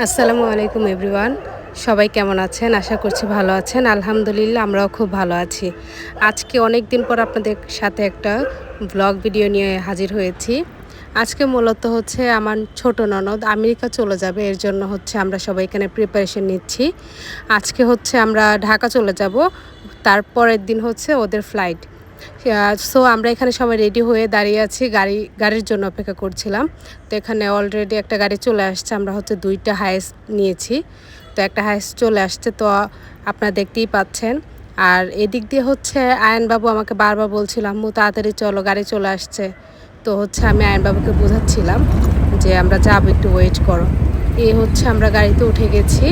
আসসালামু আলাইকুম এভরিওয়ান। সবাই কেমন আছেন? আশা করছি ভালো আছেন। আলহামদুলিল্লাহ আমরাও খুব ভালো আছি। আজকে অনেক দিন পর আপনাদের সাথে একটা ব্লগ ভিডিও নিয়ে হাজির হয়েছি। আজকে মূলত হচ্ছে আমার ছোট ননদ আমেরিকা চলে যাবে, এর জন্য হচ্ছে আমরা সবাই এখানে প্রিপারেশন নিচ্ছি। আজকে হচ্ছে আমরা ঢাকা চলে যাব, তারপরের দিন হচ্ছে ওদের ফ্লাইট। সো আমরা এখানে সবাই রেডি হয়ে দাঁড়িয়ে আছি, গাড়ির জন্য অপেক্ষা করছিলাম। তো এখানে অলরেডি একটা গাড়ি চলে আসছে। আমরা হচ্ছে 2টা হাইস নিয়েছি, তো একটা হাইস চলে আসছে, তো আপনারা দেখতেই পাচ্ছেন। আর এদিক দিয়ে হচ্ছে আয়নবাবু আমাকে বারবার বলছিল আম্মু তাড়াতাড়ি চলো, গাড়ি চলে আসছে। তো হচ্ছে আমি আয়নবাবুকে বোঝাচ্ছিলাম যে আমরা যাবো, একটু ওয়েট করো। এই হচ্ছে আমরা গাড়িতে উঠে গেছি।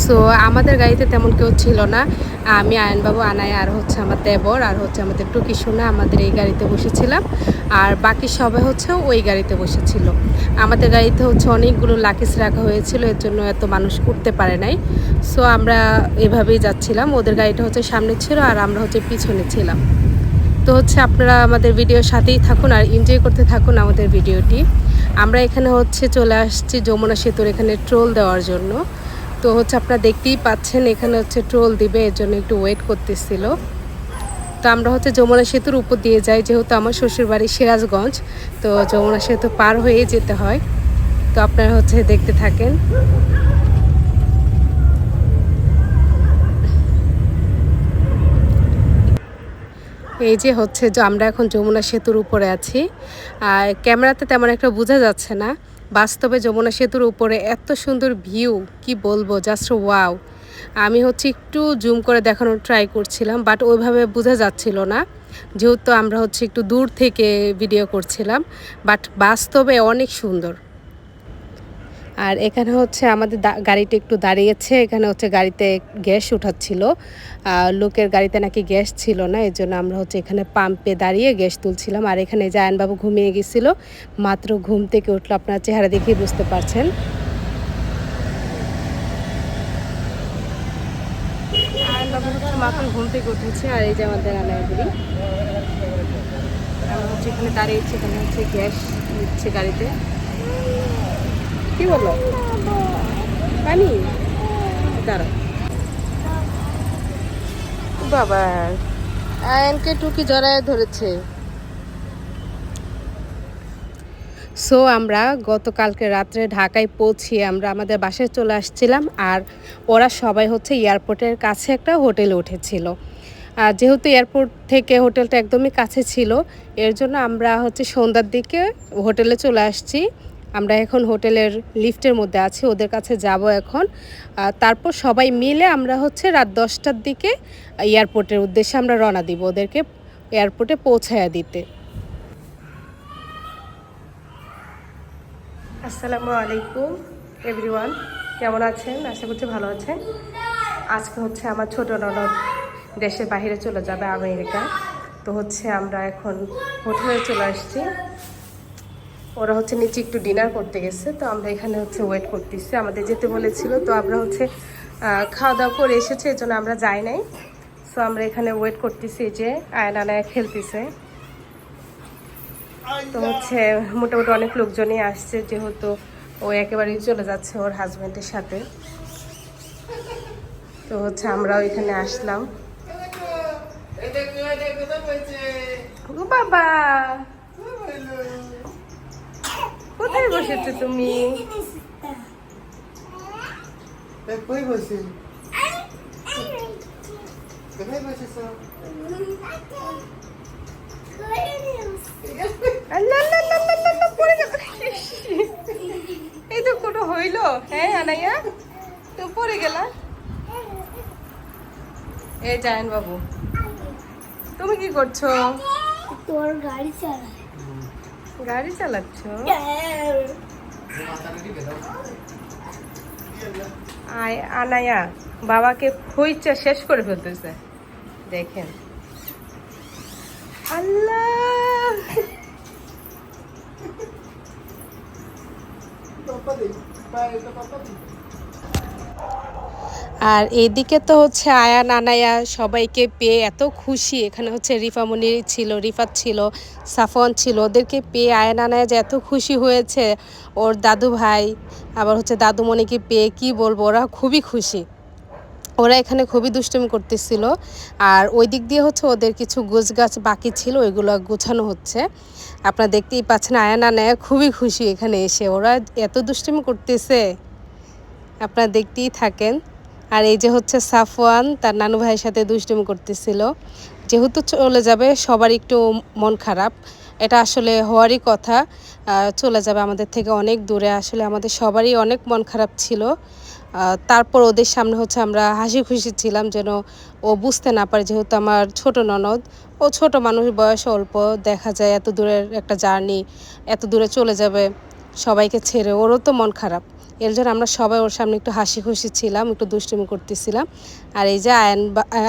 সো আমাদের গাড়িতে তেমন কেউ ছিল না। আমি আয়নবাবু, আনায়, আর হচ্ছে আমার দেবর, আর হচ্ছে আমাদের টুকি সোনা আমাদের এই গাড়িতে বসেছিলাম। আর বাকি সবাই হচ্ছে ওই গাড়িতে বসেছিল। আমাদের গাড়িতে হচ্ছে অনেকগুলো লাকিস রাখা হয়েছিল, এর জন্য এত মানুষ উঠতে পারে নাই। সো আমরা এভাবেই যাচ্ছিলাম। ওদের গাড়িটা হচ্ছে সামনে ছিল আর আমরা হচ্ছে পিছনে ছিলাম। তো হচ্ছে আপনারা আমাদের ভিডিওর সাথেই থাকুন আর এনজয় করতে থাকুন আমাদের ভিডিওটি। আমরা এখানে হচ্ছে চলে আসছি যমুনা সেতুর এখানে ট্রোল দেওয়ার জন্য। তো হচ্ছে আপনারা দেখতেই পাচ্ছেন এখানে হচ্ছে ট্রোল দিবে, এর জন্য একটু ওয়েট করতেছিল। তো আমরা হচ্ছে যমুনা সেতুর উপর দিয়ে যাই, যেহেতু আমার শ্বশুরবাড়ি সিরাজগঞ্জ, তো যমুনা সেতু পার হয়ে যেতে হয়। তো আপনারা হচ্ছে দেখতে থাকেন। এই যে হচ্ছে যে আমরা এখন যমুনা সেতুর উপরে আছি। আর ক্যামেরাতে তেমন একটা বোঝা যাচ্ছে না, বাস্তবে যমুনা সেতুর উপরে এত সুন্দর ভিউ, কি বলবো, জাস্ট ওয়াও। আমি হচ্ছে একটু জুম করে দেখানোর ট্রাই করছিলাম, বাট ওইভাবে বোঝা যাচ্ছিল না, যেহেতু আমরা হচ্ছে একটু দূর থেকে ভিডিও করছিলাম। বাট বাস্তবে অনেক সুন্দর। আর এখানে হচ্ছে আমাদের গাড়িটা একটু দাঁড়িয়েছে। এখানে হচ্ছে গাড়িতে গ্যাস উঠাচ্ছিল, লোকের গাড়িতে নাকি গ্যাস ছিল না, এর জন্য আমরা হচ্ছে এখানে পাম্পে দাঁড়িয়ে গ্যাস তুলছিলাম। আর এখানে জায়ানবাবু ঘুমিয়ে গেছিলো, মাত্র ঘুম থেকে উঠলো, আপনার চেহারা দেখেই বুঝতে পারছেন। জায়ানবাবু হচ্ছে মাত্র ঘুম থেকে উঠেছে। আর এই যে আমাদের আনায়াগুড়ি, আমরা হচ্ছে এখানে দাঁড়িয়েছি, এখানে হচ্ছে গ্যাস নিচ্ছে গাড়িতে। কি বলো? পানি দাঁড়া বাবা, আয়নকে টুকি জড়ায় ধরেছে। সো আমরা গতকালকে রাত্রে ঢাকায় পৌঁছিয়ে আমরা আমাদের বাসায় চলে আসছিলাম। আর ওরা সবাই হচ্ছে এয়ারপোর্টের কাছে একটা হোটেলে উঠেছিল। আর যেহেতু এয়ারপোর্ট থেকে হোটেলটা একদমই কাছে ছিল, এর জন্য আমরা হচ্ছে সন্ধ্যার দিকে হোটেলে চলে আসছি। আমরা এখন হোটেলের লিফটের মধ্যে আছি, ওদের কাছে যাব এখন। তারপর সবাই মিলে আমরা হচ্ছে রাত 10টার দিকে এয়ারপোর্টের উদ্দেশ্যে আমরা রওনা দিব, ওদেরকে এয়ারপোর্টে পৌঁছায়া দিতে। আসসালামু আলাইকুম এভরিওয়ান, কেমন আছেন? আশা করছি ভালো আছেন। আজকে হচ্ছে আমার ছোট ননদ দেশের বাইরে চলে যাবে, আমেরিকা। তো হচ্ছে আমরা এখন হোটেলে চলে আসছি। ওরা হচ্ছে নিচে একটু ডিনার করতে গেছে, তো আমরা এখানে হচ্ছে ওয়েট করতেছি। আমাদের যেতে বলেছিল, তো আমরা হচ্ছে খাওয়া দাওয়া করে এসেছি, এর জন্য আমরা যাই নাই। সো আমরা এখানে ওয়েট করতেছি, যে আয়নায় খেলতেছে। তো হচ্ছে মোটামুটি অনেক লোকজনই আসছে, যেহেতু ও একেবারেই চলে যাচ্ছে ওর হাজব্যান্ডের সাথে। তো হচ্ছে আমরাও এখানে আসলাম। ও বাবা, কোথায় বসেছো তুমি? এই তো কোনো হইলো? হ্যাঁ আনাইয়া, তো পড়ে গেলা। এই জায়েন বাবু, তুমি কি করছো? তোর গাড়ি চালা। গাড়ি চালাচ্ছ? আয় আনায়া বাবাকে খুঁজছে, শেষ করে ফেলতেছে, দেখেন। আল্লাহ, আর এইদিকে তো হচ্ছে আয়ান আনায়া সবাইকে পেয়ে এত খুশি। এখানে হচ্ছে রিফামণি ছিল, রিফাত ছিল, সাফওয়ান ছিল। ওদেরকে পেয়ে আয়ান আনায়া যে এত খুশি হয়েছে, ওর দাদু ভাই আবার হচ্ছে দাদুমণিকে পেয়ে কি বলবো, ওরা খুবই খুশি। ওরা এখানে খুবই দুষ্টুমি করতেছিল। আর ওই দিক দিয়ে হচ্ছে ওদের কিছু গোছগাছ বাকি ছিল, ওইগুলো গোছানো হচ্ছে। আপনারা দেখতেই পাচ্ছেন আয়ান আনায়া খুবই খুশি এখানে এসে। ওরা এত দুষ্টুমি করতেছে, আপনারা দেখতেই থাকেন। আর এই যে হচ্ছে সাফওয়ান তার নানু ভাইয়ের সাথে দুষ্টুমি করতেছিল। যেহেতু চলে যাবে সবার একটু মন খারাপ, এটা আসলে হওয়ারই কথা। চলে যাবে আমাদের থেকে অনেক দূরে, আসলে আমাদের সবারই অনেক মন খারাপ ছিল। তারপর ওদের সামনে হচ্ছে আমরা হাসি খুশি ছিলাম যেন ও বুঝতে না পারে, যেহেতু আমার ছোট ননদ, ও ছোট মানুষ, বয়স অল্প, দেখা যায় এত দূরের একটা জার্নি, এত দূরে চলে যাবে সবাইকে ছেড়ে, ওরও তো মন খারাপ। এর জন্য আমরা সবাই ওর সামনে একটু হাসি খুশি ছিলাম, একটু দুষ্টুমি করতেছিলাম। আর এই যে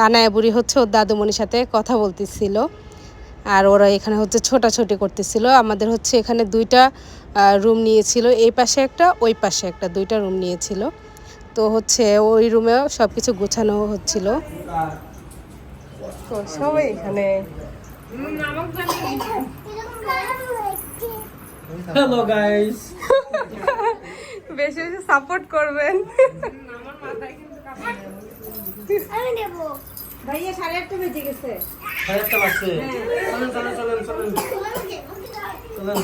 আনায়া বুড়ি হচ্ছে ওর দাদুমণির সাথে কথা বলতেছিল। আর ওরা এখানে হচ্ছে ছোটাছুটি করতেছিল। আমাদের হচ্ছে এখানে দুইটা রুম নিয়েছিল, এই পাশে একটা ওই পাশে একটা, দুইটা রুম নিয়েছিল। তো হচ্ছে ওই রুমেও সব কিছু গোছানো হচ্ছিল। তো সবাই এখানে হ্যালো গাইস, বেশি বেশি সাপোর্ট করবেন। আমি নেবো। ভাইয়া 8:30 বেজে গেছে। একটা বাজছে। চলেন চলেন চলেন চলেন চলেন।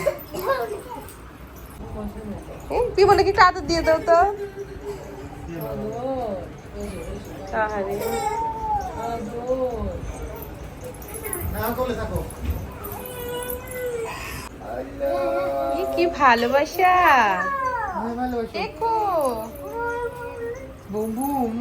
তুই বলে কি একটু আদর দিয়ে দাও তো। আহারে। কি ভালোবাসা দেখো। Boom boom.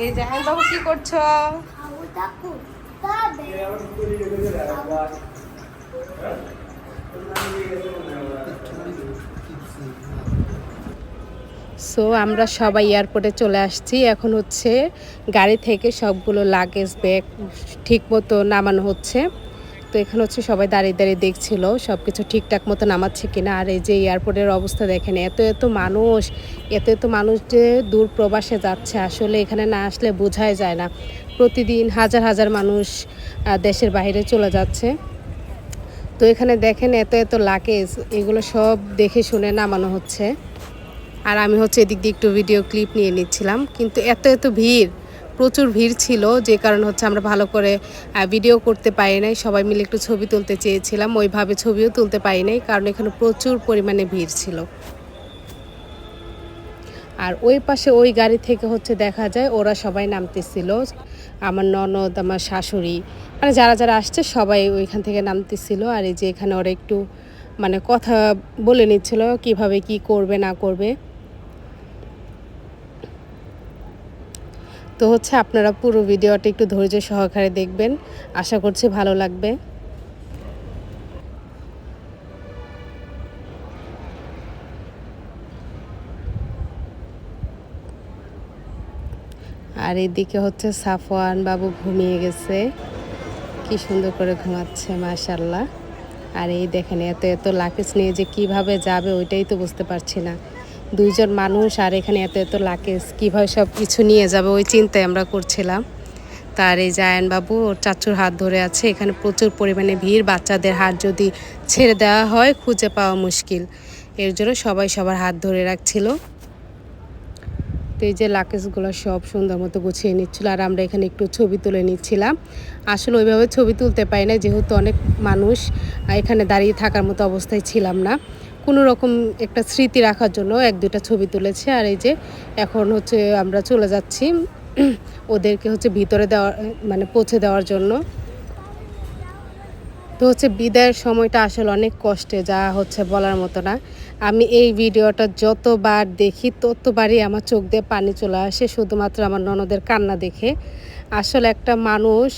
এই জাহান বাবু কি করছো? সো আমরা সবাই এয়ারপোর্টে চলে আসছি। এখন হচ্ছে গাড়ি থেকে সবগুলো লাগেজ ব্যাগ ঠিক মতো নামানো হচ্ছে। তো এখানে হচ্ছে সবাই দাঁড়িয়ে দাঁড়িয়ে দেখছিল সব কিছু ঠিকঠাক মতো নামাচ্ছে কিনা। আর এই যে এয়ারপোর্টের অবস্থা দেখেন, এত এত মানুষ যে দূর প্রবাসে যাচ্ছে, আসলে এখানে না আসলে বোঝাই যায় না। প্রতিদিন হাজার হাজার মানুষ দেশের বাইরে চলে যাচ্ছে। তো এখানে দেখেন এত লাগেজ, এগুলো সব দেখে শুনে নামানো হচ্ছে। আর আমি হচ্ছে এদিক দিয়ে একটু ভিডিও ক্লিপ নিয়ে নিচ্ছিলাম, কিন্তু এত ভিড়, প্রচুর ভিড় ছিল, যে কারণে হচ্ছে আমরা ভালো করে ভিডিও করতে পারি নাই। সবাই মিলে একটু ছবি তুলতে চেয়েছিলাম, ওইভাবে ছবিও তুলতে পারি নাই, কারণ এখানে প্রচুর পরিমাণে ভিড় ছিল। আর ওই পাশে ওই গাড়ি থেকে হচ্ছে দেখা যায় ওরা সবাই নামতেছিল, আমার ননদ, আমার শাশুড়ি, মানে যারা যারা আসছে সবাই ওইখান থেকে নামতেছিল। আর এই যে এখানে ওরা একটু মানে কথা বলে নিচ্ছিল কিভাবে কি করবে না করবে। তো হচ্ছে আপনারা পুরো ভিডিওটা একটু ধৈর্য সহকারে দেখবেন, আশা করছি ভালো লাগবে। আর এদিকে হচ্ছে সাফওয়ান বাবু ঘুমিয়ে গেছে, কি সুন্দর করে ঘুমাচ্ছে মাশাআল্লাহ। আর এই দেখেন এত লাগেজ নিয়ে যে কিভাবে যাবে ওইটাই তো বুঝতে পারছি না। দুইজন মানুষ আর এখানে এত লাগেজ কীভাবে সব কিছু নিয়ে যাবে ওই চিন্তায় আমরা করছিলাম। তার এই জায়ান বাবু ওর চাচুর হাত ধরে আছে। এখানে প্রচুর পরিমাণে ভিড়, বাচ্চাদের হাত যদি ছেড়ে দেওয়া হয় খুঁজে পাওয়া মুশকিল, এর জন্য সবাই সবার হাত ধরে রাখছিল। তো এই যে লাগেজগুলো সব সুন্দর মতো গুছিয়ে নিচ্ছিল, আর আমরা এখানে একটু ছবি তুলে নিচ্ছিলাম। আসলে ওইভাবে ছবি তুলতে পারি না, যেহেতু অনেক মানুষ, এখানে দাঁড়িয়ে থাকার মতো অবস্থায় ছিলাম না। কোনো রকম একটা স্মৃতি রাখার জন্য এক দুইটা ছবি তুলেছে। আর এই যে এখন হচ্ছে আমরা চলে যাচ্ছি ওদেরকে হচ্ছে ভিতরে দেওয়ার মানে পৌঁছে দেওয়ার জন্য। তো হচ্ছে বিদায়ের সময়টা আসলে অনেক কষ্টে, যা হচ্ছে বলার মতো না। আমি এই ভিডিওটা যতবার দেখি ততবারই আমার চোখ দিয়ে পানি চলে আসে, শুধুমাত্র আমার ননদের কান্না দেখে। আসলে একটা মানুষ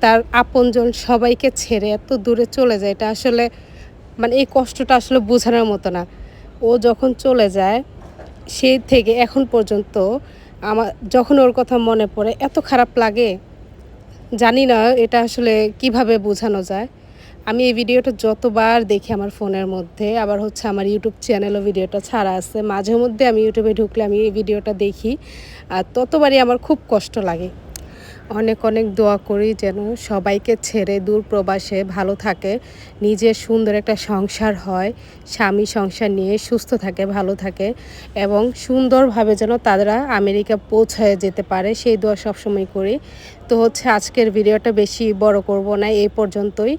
তার আপনজন সবাইকে ছেড়ে এত দূরে চলে যায়, এটা আসলে মানে এই কষ্টটা আসলে বোঝানোর মতো না। ও যখন চলে যায় সেই থেকে এখন পর্যন্ত আমার যখন ওর কথা মনে পড়ে এত খারাপ লাগে। জানি না এটা আসলে কিভাবে বোঝানো যায়। আমি এই ভিডিওটা যতবার দেখি আমার ফোনের মধ্যে, আবার হচ্ছে আমার ইউটিউব চ্যানেলও ভিডিওটা ছাড়া আছে, মাঝে মধ্যে আমি ইউটিউবে ঢুকলে আমি এই ভিডিওটা দেখি, আর ততবারই আমার খুব কষ্ট লাগে। অনেক অনেক দোয়া করি যেন সবাইকে ছেড়ে দূর প্রবাসে ভালো থাকে, নিজের সুন্দর একটা সংসার হয়, স্বামী সংসার নিয়ে সুস্থ থাকে, ভালো থাকে এবং সুন্দরভাবে যেন তারা আমেরিকা পৌঁছায় যেতে পারে, সেই দোয়া সবসময় করি। তো হচ্ছে আজকের ভিডিওটা বেশি বড় করব না, এই পর্যন্তই।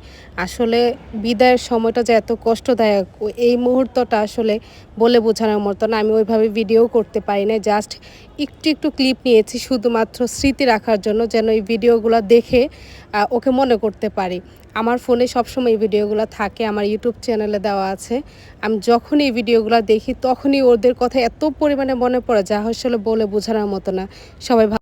আসলে বিদায়ের সময়টা যে এত কষ্টদায়ক, এই মুহূর্তটা আসলে বলে বোঝানোর মতো না। আমি ওইভাবে ভিডিও করতে পারি না, জাস্ট একটু একটু ক্লিপ নিয়েছি শুধুমাত্র স্মৃতি রাখার জন্য, যেন এই ভিডিওগুলো দেখে ওকে মনে করতে পারি। আমার ফোনে সবসময় এই ভিডিওগুলো থাকে, আমার ইউটিউব চ্যানেলে দেওয়া আছে। আমি যখন এই ভিডিওগুলো দেখি তখনই ওদের কথা এত পরিমাণে মনে পড়ে যা আসলে বলে বোঝানোর মতো না। সবাই